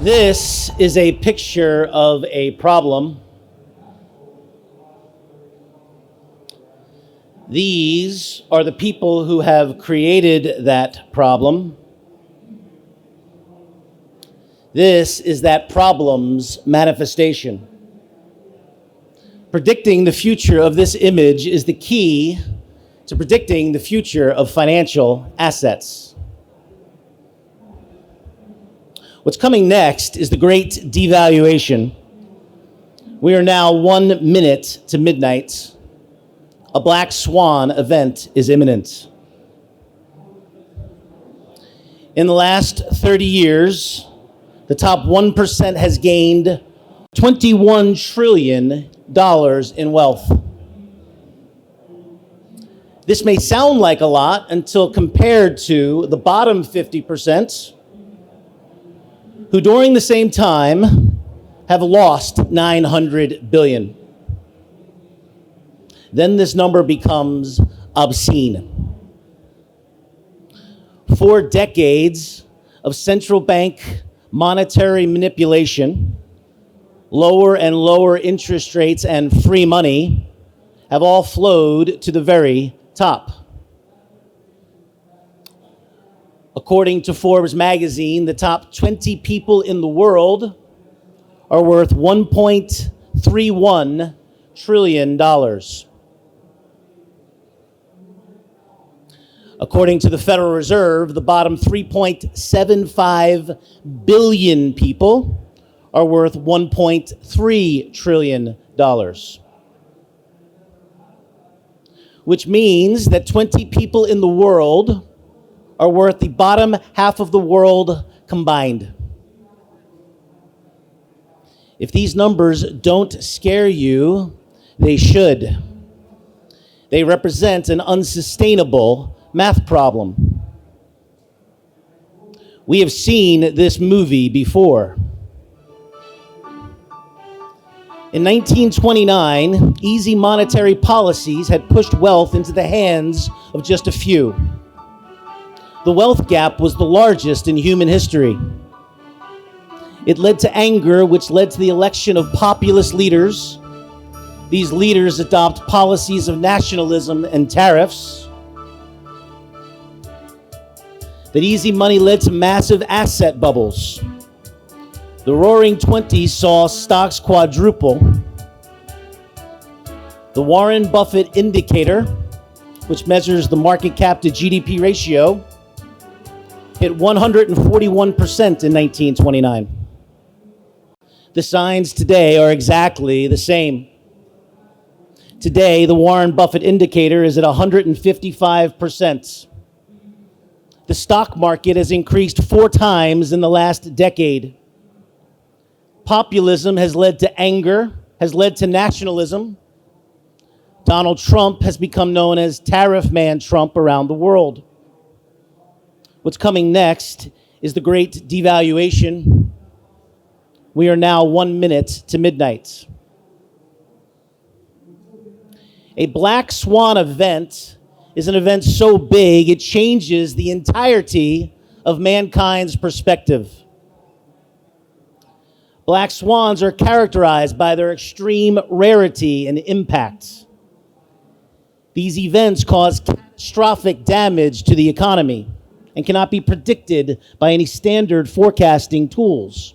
This is a picture of a problem. These are the people who have created that problem. This is that problem's manifestation. Predicting the future of this image is the key to predicting the future of financial assets. What's coming next is the Great Devaluation. We are now 1 minute to midnight. A black swan event is imminent. In the last 30 years, the top 1% has gained $21 trillion in wealth. This may sound like a lot until compared to the bottom 50%, who during the same time have lost 900 billion. Then this number becomes obscene. 4 decades of central bank monetary manipulation, lower and lower interest rates, and free money have all flowed to the very top. According to Forbes magazine, the top 20 people in the world are worth $1.31 trillion. According to the Federal Reserve, the bottom 3.75 billion people are worth $1.3 trillion. Which means that 20 people in the world are worth the bottom half of the world combined. If these numbers don't scare you, they should. They represent an unsustainable math problem. We have seen this movie before. In 1929, easy monetary policies had pushed wealth into the hands of just a few. The wealth gap was the largest in human history. It led to anger, which led to the election of populist leaders. These leaders adopt policies of nationalism and tariffs. That easy money led to massive asset bubbles. The Roaring Twenties saw stocks quadruple. The Warren Buffett indicator, which measures the market cap to GDP ratio, hit 141% in 1929. The signs today are exactly the same. Today, the Warren Buffett indicator is at 155%. The stock market has increased 4 times in the last decade. Populism has led to anger, has led to nationalism. Donald Trump has become known as Tariff Man Trump around the world. What's coming next is the Great Devaluation. We are now 1 minute to midnight. A black swan event is an event so big it changes the entirety of mankind's perspective. Black swans are characterized by their extreme rarity and impact. These events cause catastrophic damage to the economy and cannot be predicted by any standard forecasting tools.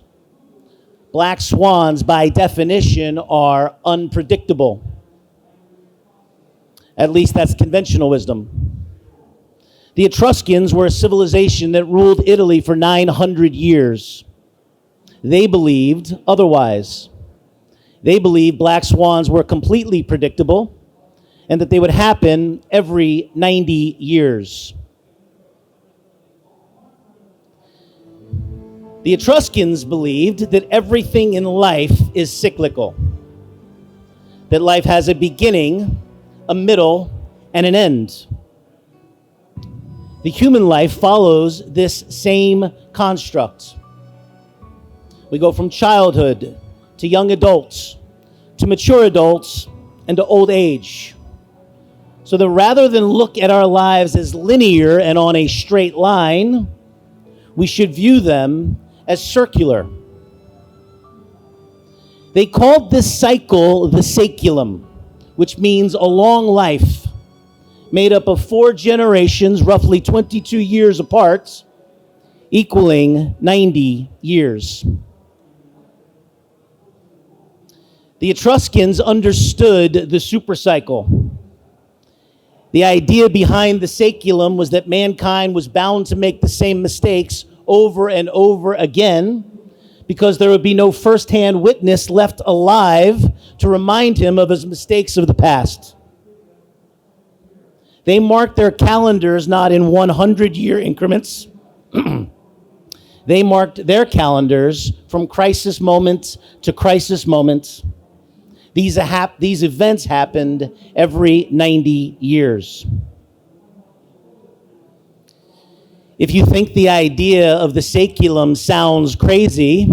Black swans, by definition, are unpredictable. At least that's conventional wisdom. The Etruscans were a civilization that ruled Italy for 900 years. They believed otherwise. They believed black swans were completely predictable and that they would happen every 90 years. The Etruscans believed that everything in life is cyclical, that life has a beginning, a middle, and an end. The human life follows this same construct. We go from childhood to young adults, to mature adults, and to old age. So that rather than look at our lives as linear and on a straight line, we should view them as circular, They called this cycle the saeculum, which means a long life, made up of 4 generations, roughly 22 years apart, equaling 90 years. The Etruscans understood the supercycle. The idea behind the saeculum was that mankind was bound to make the same mistakes over and over again, because there would be no first-hand witness left alive to remind him of his mistakes of the past. They marked their calendars not in 100-year increments. They marked their calendars from crisis moment to crisis moment. These events happened every 90 years. If you think the idea of the saeculum sounds crazy,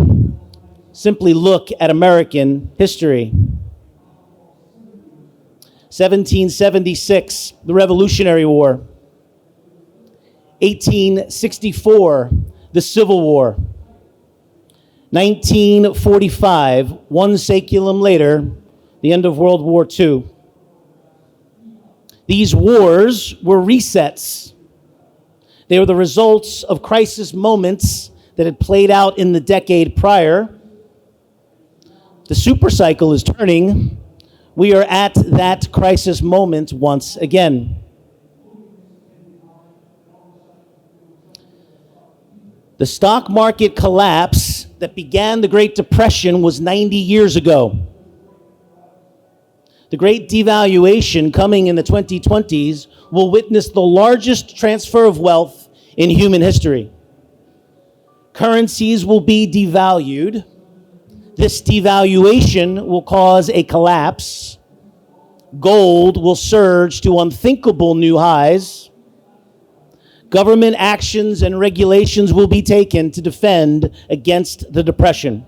simply look at American history. 1776, the Revolutionary War. 1864, the Civil War. 1945, one saeculum later, the end of World War II. These wars were resets. They were the results of crisis moments that had played out in the decade prior. The supercycle is turning. We are at that crisis moment once again. The stock market collapse that began the Great Depression was 90 years ago. The Great Devaluation coming in the 2020s will witness the largest transfer of wealth in human history. Currencies will be devalued. This devaluation will cause a collapse. Gold will surge to unthinkable new highs. Government actions and regulations will be taken to defend against the depression.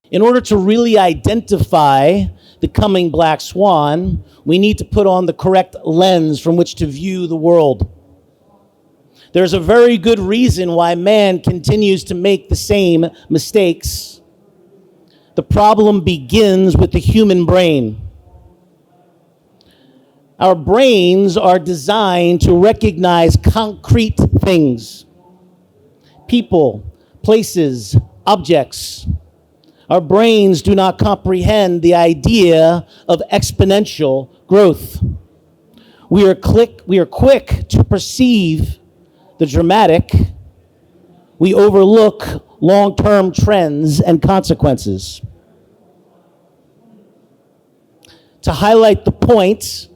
In order to really identify the coming black swan, we need to put on the correct lens from which to view the world. There's a very good reason why man continues to make the same mistakes. The problem begins with the human brain. Our brains are designed to recognize concrete things, people, places, objects. Our brains do not comprehend the idea of exponential growth. We are quick to perceive the dramatic. We overlook long-term trends and consequences. To highlight the point,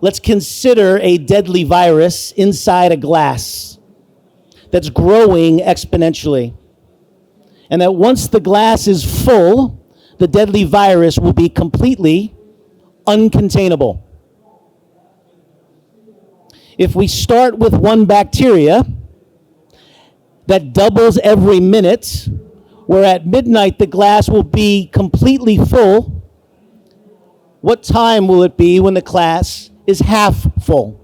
let's consider a deadly virus inside a glass that's growing exponentially. And that once the glass is full, the deadly virus will be completely uncontainable. If we start with one bacteria that doubles every minute, where at midnight the glass will be completely full, what time will it be when the glass is half full?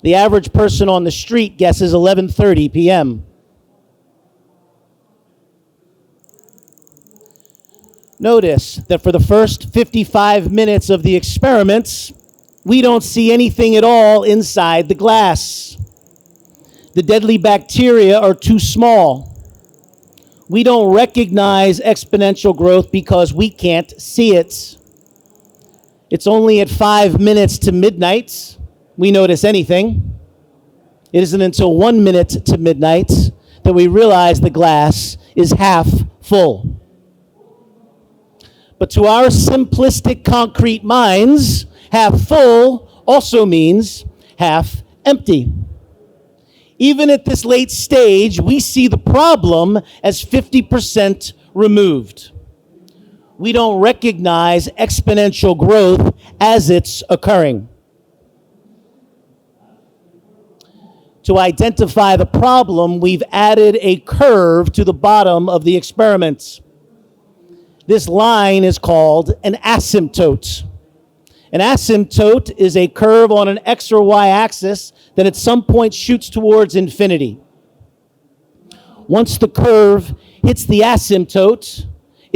The average person on the street guesses 11:30 p.m. Notice that for the first 55 minutes of the experiments, we don't see anything at all inside the glass. The deadly bacteria are too small. We don't recognize exponential growth because we can't see it. It's only at 5 minutes to midnight we notice anything. It isn't until 1 minute to midnight that we realize the glass is half full. But to our simplistic, concrete minds, half full also means half empty. Even at this late stage, we see the problem as 50% removed. We don't recognize exponential growth as it's occurring. To identify the problem, we've added a curve to the bottom of the experiment. This line is called an asymptote. An asymptote is a curve on an X or Y axis that at some point shoots towards infinity. Once the curve hits the asymptote,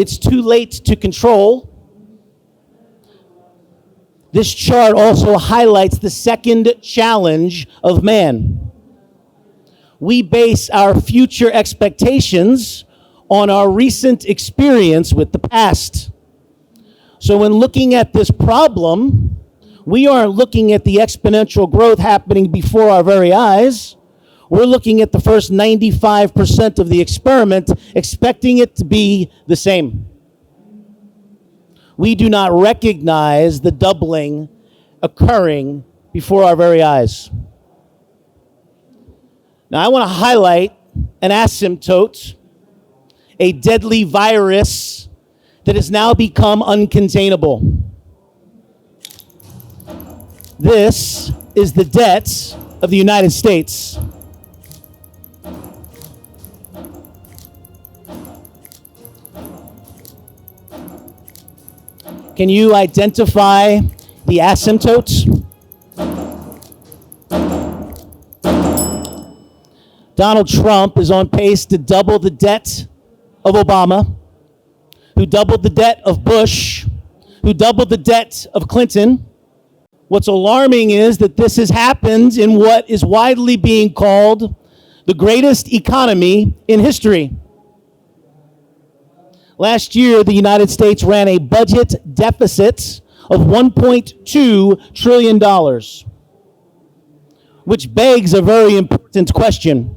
it's too late to control. This chart also highlights the second challenge of man. We base our future expectations on our recent experience with the past. So when looking at this problem, we aren't looking at the exponential growth happening before our very eyes. We're looking at the first 95% of the experiment, expecting it to be the same. We do not recognize the doubling occurring before our very eyes. Now, I want to highlight an asymptote, a deadly virus that has now become uncontainable. This is the debt of the United States. Can you identify the asymptotes? Donald Trump is on pace to double the debt of Obama, who doubled the debt of Bush, who doubled the debt of Clinton. What's alarming is that this has happened in what is widely being called the greatest economy in history. Last year, the United States ran a budget deficit of $1.2 trillion, which begs a very important question.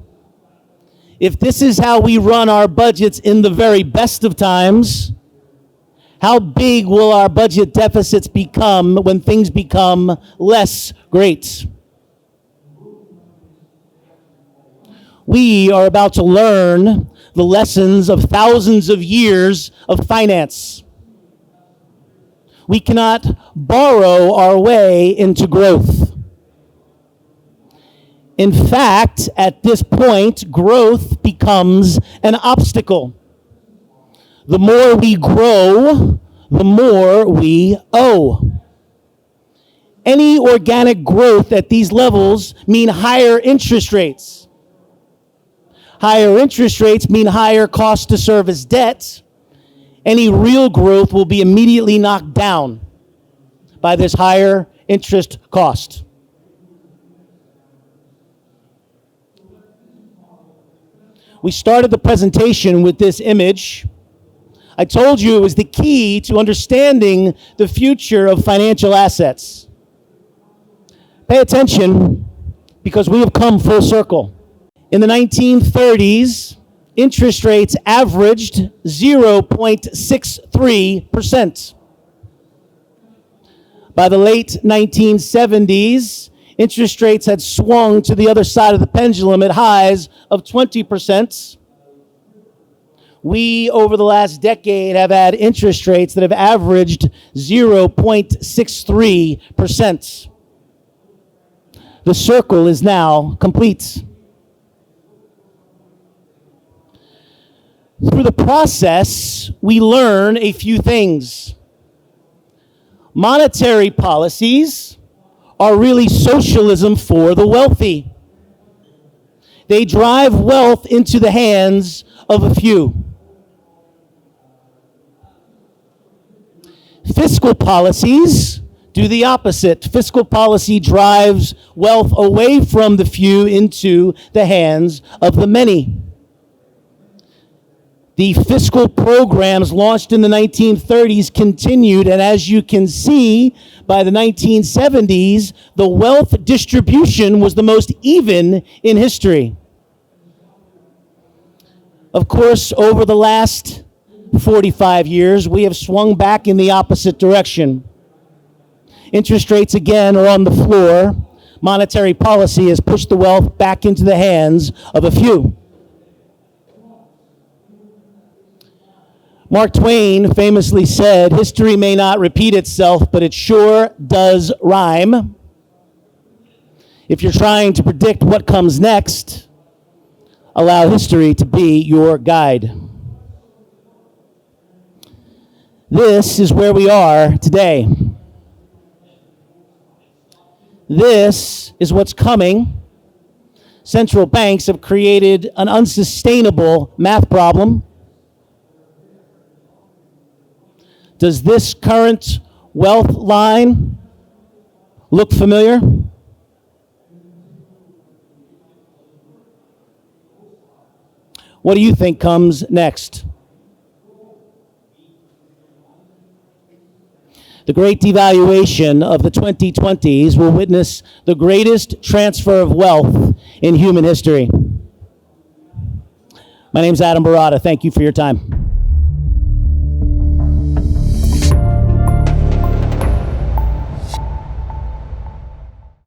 If this is how we run our budgets in the very best of times, how big will our budget deficits become when things become less great? We are about to learn the lessons of thousands of years of finance. We cannot borrow our way into growth. In fact, at this point, growth becomes an obstacle. The more we grow, the more we owe. Any organic growth at these levels mean higher interest rates. Higher interest rates mean higher cost to service debt. Any real growth will be immediately knocked down by this higher interest cost. We started the presentation with this image. I told you it was the key to understanding the future of financial assets. Pay attention, because we have come full circle. In the 1930s, interest rates averaged 0.63%. By the late 1970s, interest rates had swung to the other side of the pendulum at highs of 20%. We, over the last decade, have had interest rates that have averaged 0.63%. The circle is now complete. Through the process, we learn a few things. Monetary policies are really socialism for the wealthy. They drive wealth into the hands of a few. Fiscal policies do the opposite. Fiscal policy drives wealth away from the few into the hands of the many. The fiscal programs launched in the 1930s continued, and as you can see, by the 1970s, the wealth distribution was the most even in history. Of course, over the last 45 years, we have swung back in the opposite direction. Interest rates again are on the floor. Monetary policy has pushed the wealth back into the hands of a few. Mark Twain famously said, "History may not repeat itself, but it sure does rhyme." If you're trying to predict what comes next, allow history to be your guide. This is where we are today. This is what's coming. Central banks have created an unsustainable math problem. Does this current wealth line look familiar? What do you think comes next? The Great Devaluation of the 2020s will witness the greatest transfer of wealth in human history. My name's Adam Baratta. Thank you for your time.